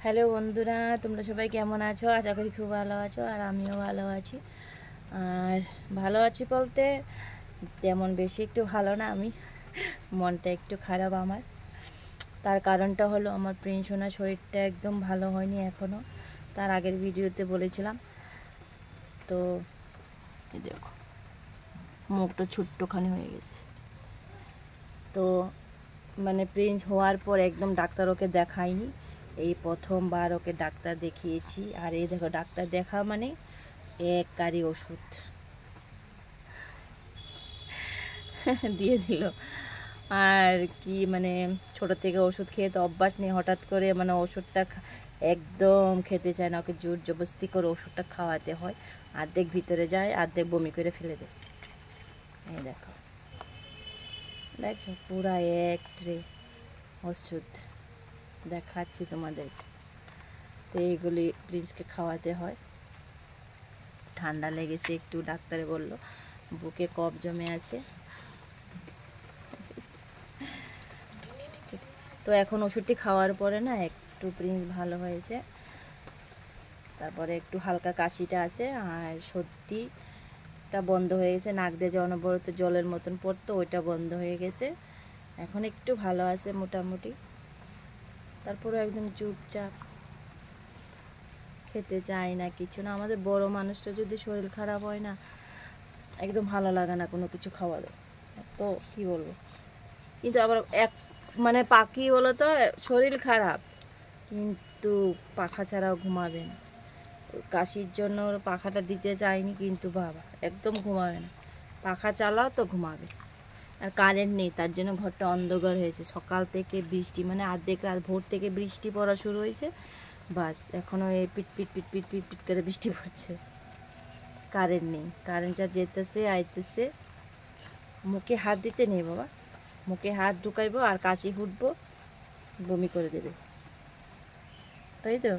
Hello বন্ধুরা, তোমরা সবাই কেমন আছো? আশা করি খুব ভালো আছো, আর আমিও ভালো আছি। আর ভালো আছি বলতে তেমন বেশি একটু ভালো না, আমি মনটা একটু খারাপ আমার। তার কারণটা হলো আমার প্রিন্সোনার শরীরটা একদম ভালো হয়নি এখনও, তার আগের ভিডিওতে বলেছিলাম। তো দেখো মুখটা ছোট্টখানি হয়ে গেছে। তো মানে প্রিন্স হওয়ার পর একদম ডাক্তার ওকে দেখায়নি, এই প্রথমবার ওকে ডাক্তার দেখিয়েছি। আর এই দেখো ডাক্তার দেখা মানে এক গাড়ি ওষুধ দিয়ে দিল। আর কি মানে ছোট থেকে ওষুধ খেয়ে তো অভ্যাস নেই, হঠাৎ করে মানে ওষুধটা একদম খেতে চায় না, ওকে জোর জবরদস্তি করে ওষুধটা খাওয়াতে হয়। অর্ধেক ভিতরে যায়, অর্ধেক বমি করে ফেলে দেয়। এই দেখো, দেখছো পুরা এক ট্রে ওষুধ দেখাচ্ছি তোমাদের। তো এইগুলি প্রিন্সকে খাওয়াতে হয়। ঠান্ডা লেগেছে একটু, ডাক্তারে বলল বুকে কফ জমে আছে। তো এখন ওষুধটি খাওয়ার পরে না একটু প্রিন্স ভালো হয়েছে। তারপরে একটু হালকা কাশিটা আছে, আর সর্দিটা বন্ধ হয়ে গেছে। নাক দিয়ে যে অনবরত জলের মতন পড়তো ওইটা বন্ধ হয়ে গেছে, এখন একটু ভালো আছে মোটামুটি। তারপরে একদম চুপচাপ, খেতে চায় না কিছু না। আমাদের বড় মানুষটা যদি শরীর খারাপ হয় না, একদম ভালো লাগে না কোনো কিছু খাওয়ার। তো কি বলবো, কিন্তু আবার এক মানে পাখি বলো তো শরীর খারাপ কিন্তু পাখা ছাড়াও ঘুমাবে না। কাশির জন্য ওর পাখাটা দিতে চায়নি, কিন্তু বাবা একদম ঘুমাবে না, পাখা চালাও তো ঘুমাবে। আর কারেন্ট নেই, তার জন্য ঘরটা অন্ধকার হয়েছে। সকাল থেকে বৃষ্টি, মানে অর্ধেক রাত ভোর থেকে বৃষ্টি পড়া শুরু হয়েছে, বাস এখনও এই পিট পিট পিট পিট পিট পিট করে বৃষ্টি পড়ছে। কারেন্ট নেই, কারেন্টটা যেতেছে আইতেছে। মুখে হাত দিতে নেই বাবা, মুখে হাত ঢুকাইবো আর কাশি ফুটবো, বমি করে দেবে, তাই তো।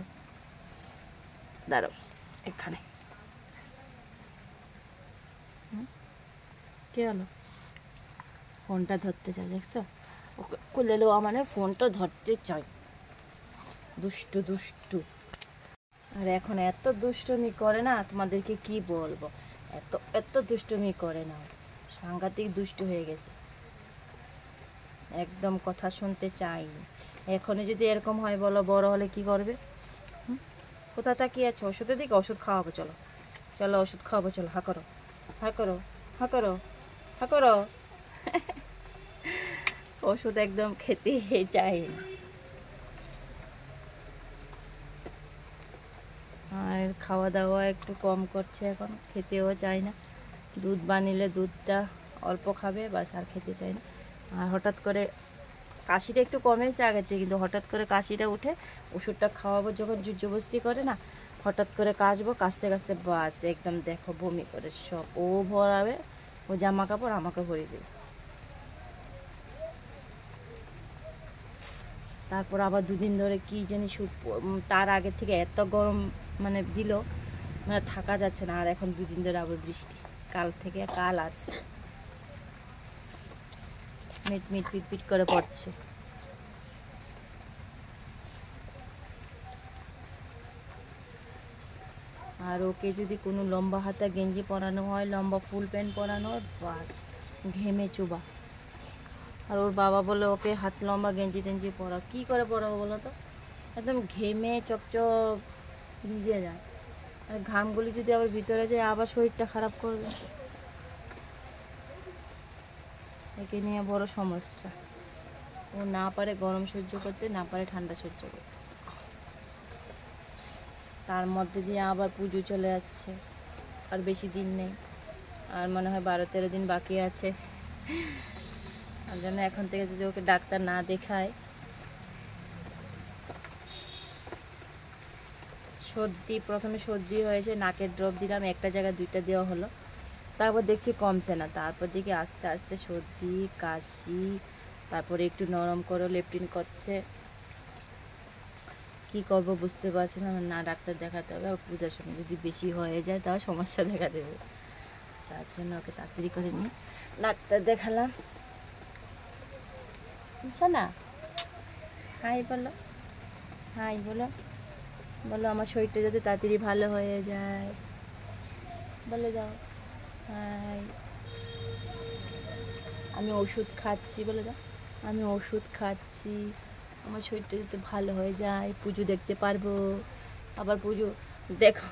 দাঁড়াও এখানে, কে হলো? ফোনটা ধরতে চাই, দেখছো ওকে কোলে লো, মানে ফোনটা ধরতে চাই, দুষ্টু দুষ্টু। আর এখন এত দুষ্টুমি করে না, তোমাদেরকে কি বলবো, এত এত দুষ্টুমি করে না, সাংঘাতিক দুষ্টু হয়ে গেছে, একদম কথা শুনতে চাইনি। এখনই যদি এরকম হয় বলো, বড় হলে কি করবে? কোথা তাকিয়ে আছে? ওষুধের দিকে, ওষুধ খাওয়াবো, চলো চলো ওষুধ খাওয়াবো, চলো। হা করো হা করো হা করো হা করো। ওষুধ একদম খেতে চাইনি। আর খাওয়া দাওয়া একটু কম করছে, এখন খেতেও চায় না। দুধ বানিলে দুধটা অল্প খাবে, বাস আর খেতে চায় না। আর হঠাৎ করে কাশিটা একটু কমেছে আগের থেকে, কিন্তু হঠাৎ করে কাশিটা উঠে ওষুধটা খাওয়াবো যখন জোর জবরদস্তি করে না, হঠাৎ করে কাশবো, কাশতে কাশতে বাস একদম দেখো বমি করে সব ও ভরাবে, ও জামা কাপড় আমাকে ভরিয়ে দেবে। তারপর আবার দুদিন ধরে কি জানি তার আগের থেকে এত গরম মানে দিল, মানে থাকা যাচ্ছে না। আর এখন দুদিন ধরে আবার বৃষ্টি, কাল থেকে, কাল আছে মিট মিট পিট পিট করে পড়ছে। আর ওকে যদি কোনো লম্বা হাতা গেঞ্জি পরানো হয়, লম্বা ফুল প্যান্ট পরানো হয়, বাস ঘেমে চুবা। আর ওর বাবা বলে ওকে হাত লম্বা গেঞ্জি টেঞ্জি পরা, কী করে পরাবো বলো তো, একদম ঘেমে চপচপ ভিজে যায়। আর ঘামগুলি যদি আবার ভিতরে যায়, আবার শরীরটা খারাপ করবে। একে নিয়ে বড় সমস্যা। ও না পারে গরম সহ্য করতে, না পারে ঠান্ডা সহ্য করতে। তার মধ্যে দিয়ে আবার পুজো চলে যাচ্ছে, আর বেশি দিন নেই, আর মনে হয় 12-13 দিন বাকি আছে। আর জন্য এখন থেকে যদি ওকে ডাক্তার না দেখায়, সর্দি, প্রথমে সর্দি হয়েছে, নাকের ড্রপ দিলাম, একটা জায়গায় 2টা দেওয়া হলো, তারপর দেখছি কমছে না, তারপর দেখি আস্তে আস্তে সর্দি কাশি, তারপরে একটু নরম করে লেপটিন করছে। কি করব বুঝতে পারছি না, না ডাক্তার দেখাতে হবে, পূজার সময় যদি বেশি হয়ে যায় তাও সমস্যা দেখা দেবে। তার জন্য ওকে তাড়াতাড়ি করে নিয়ে ডাক্তার দেখালাম। বুঝছো না? হাই বলো, হাই বলো। বলো আমার শরীরটা যাতে তাড়াতাড়ি ভালো হয়ে যায়, বলে দাও হাই। আমি ওষুধ খাচ্ছি, বলে দাও আমি ওষুধ খাচ্ছি, আমার শরীরটা যাতে ভালো হয়ে যায়, পুজো দেখতে পারবো। আবার পুজো দেখো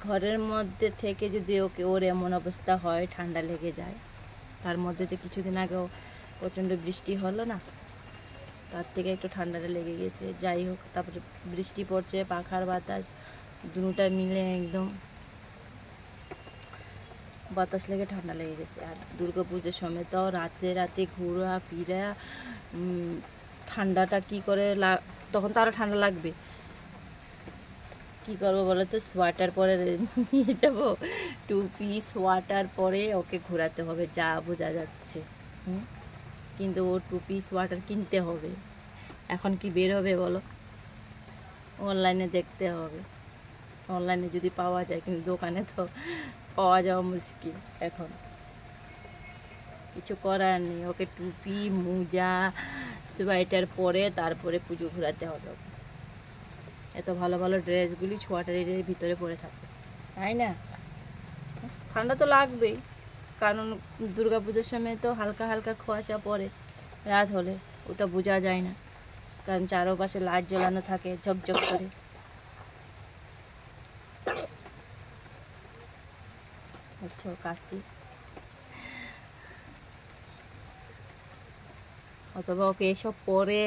ঘরের মধ্যে থেকে যদি ওর এমন অবস্থা হয়, ঠান্ডা লেগে যায়। তার মধ্যে তো কিছুদিন আগেও প্রচণ্ড বৃষ্টি হলো না, তার থেকে একটু ঠান্ডাটা লেগে গেছে। যাই হোক, তারপরে বৃষ্টি পড়ছে, পাখার বাতাস দুটা মিলে একদম বাতাস লেগে ঠান্ডা লেগে গেছে। আর দুর্গা পুজোর সময় তো রাতে রাতে ঘোরা ফিরা, ঠান্ডাটা কি করে তখন তো আরও ঠান্ডা লাগবে। কি করবো বলো তো, সোয়েটার পরে নিয়ে যাবো, টুপি সোয়েটার পরে ওকে ঘোরাতে হবে, যা বোঝা যাচ্ছে। কিন্তু ও টুপি সোয়েটার কিনতে হবে। এখন কি বের হবে বলো? অনলাইনে দেখতে হবে, অনলাইনে যদি পাওয়া যায়, কিন্তু দোকানে তো পাওয়া যাওয়া মুশকিল। এখন কিছু করার নেই, ওকে টুপি মোজা সোয়েটার পরে তারপরে পুজো ঘোরাতে হবে। এত ভালো ভালো ড্রেসগুলি সোয়েটারের ভিতরে পরে থাকে, তাই না? ঠান্ডা তো লাগবেই, কারণ দুর্গা পুজোর সময় তো হালকা হালকা কুয়াশা পড়ে রাত হলে, ওটা বোঝা যায় না, কারণ চারপাশে লাইট জ্বালানো থাকে ঝকঝক করে। দেখছো কাশি, অথবা ওকে এসব পরে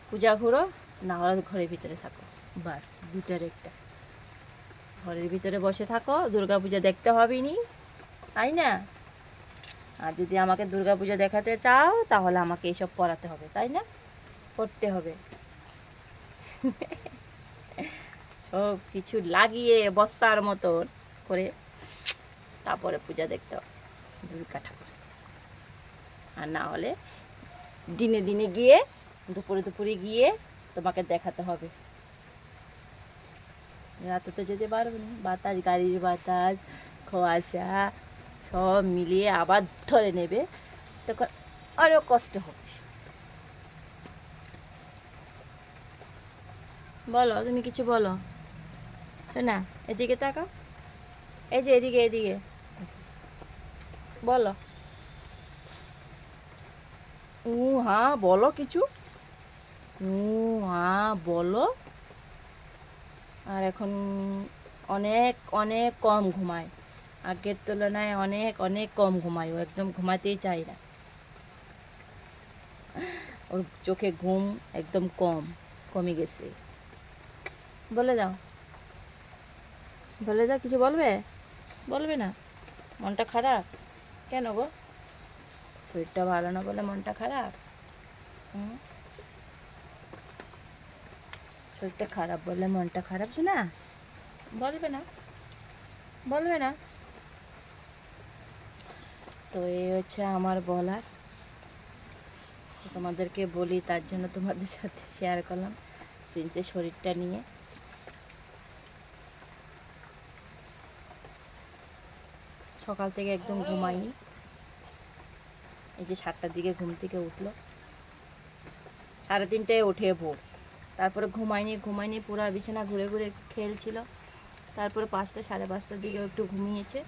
পূজা ঘুরো, না হলে ঘরের ভিতরে থাকো, বাস দুটার একটা। ঘরের ভিতরে বসে থাকো, দুর্গা পূজা দেখতে হবে নি, তাই না? আর যদি আমাকে দুর্গা পূজা দেখাতে চাও, তাহলে আমাকে এসব পড়াতে হবে, তাই না? করতে হবে সব কিছু লাগিয়ে বস্তার মতন করে, তারপরে পূজা দেখতে হবে দুর্গা ঠাকুর। আর না হলে দিনে দিনে গিয়ে, দুপুরে দুপুরে গিয়ে তোমাকে দেখাতে হবে। রাতে তো যেতে পারবে না, বাতাস, গাড়ির বাতাস, কুয়াশা সব মিলিয়ে আবার ধরে নেবে, তখন আরও কষ্ট হবে। বলো, তুমি কিছু বলো। শোনা, এদিকে তাকাও, এই যে এদিকে এদিকে বলো। হ্যাঁ বলো কিছু, হ্যাঁ বলো। আর এখন অনেক অনেক কম ঘুমায়, আগের তুলনায় অনেক অনেক কম ঘুমায়। ও একদম ঘুমাতেই চায় না, ওর চোখে ঘুম একদম কমে গেছে। বলে দাও, বলে দাও, কিছু বলবে? বলবে না? মনটা খারাপ কেন গো? শরীরটা ভালো না বলে মনটা খারাপ? শরীরটা খারাপ বললে মনটা খারাপ, শোনা? বলবে না, বলবে না। তো এই হচ্ছে আমার বলার, তোমাদেরকে বলি, তার জন্য তোমাদের সাথে শেয়ার করলাম প্রিন্সের শরীরটা নিয়ে। সকাল থেকে একদম ঘুমায়নি, এই যে 7টার দিকে ঘুম থেকে উঠলো, 3:30টায় ওঠে ভোর। তারপরে ঘুমায়নি পুরা বিছানা ঘুরে ঘুরে খেলছিল। তারপরে 5টা, 5:30টার দিকে একটু ঘুমিয়েছে,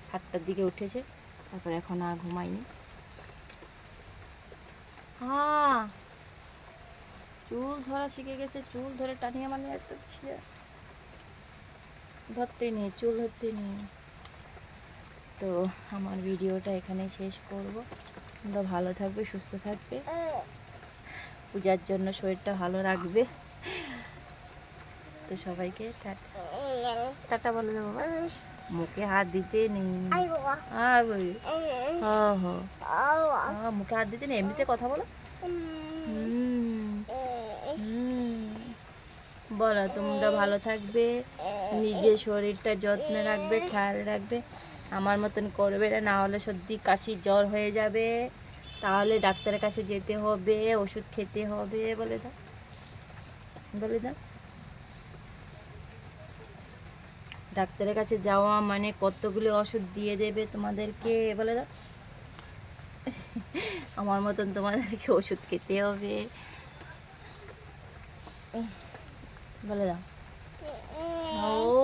7টার দিকে উঠেছে। তারপরে এখন আর ঘুমায়নি। চুল ধরা শিখে গেছে, চুল ধরে টানিয়ে মানিয়ে ধরতেই নেই, চুল ধরতেই নেই। তো আমার ভিডিওটা এখানে শেষ করব। তোমরা ভালো থাকবে, সুস্থ থাকবে, পূজার জন্য শরীরটা ভালো রাখবে। তো সবাইকে টাটা বলে দেবো। মুখে হাত দিতে নেই, মুখে হাত দিতে নেই, এমনিতে কথা বলো। বলো, তোমরা ভালো থাকবে, নিজের শরীরটা যত্নে রাখবে, খেয়াল রাখবে, আমার মতন করবে না, না হলে সর্দি কাশি জ্বর হয়ে যাবে, তাহলে ডাক্তারের কাছে যেতে হবে, ওষুধ খেতে হবে। বলে দাও, বলে দাও। ডাক্তারের কাছে যাওয়া মানে কতগুলো ওষুধ দিয়ে দেবে তোমাদেরকে, বলে দাও। আমার মতন তোমাদেরকে ওষুধ খেতে হবে। বলে দাও ও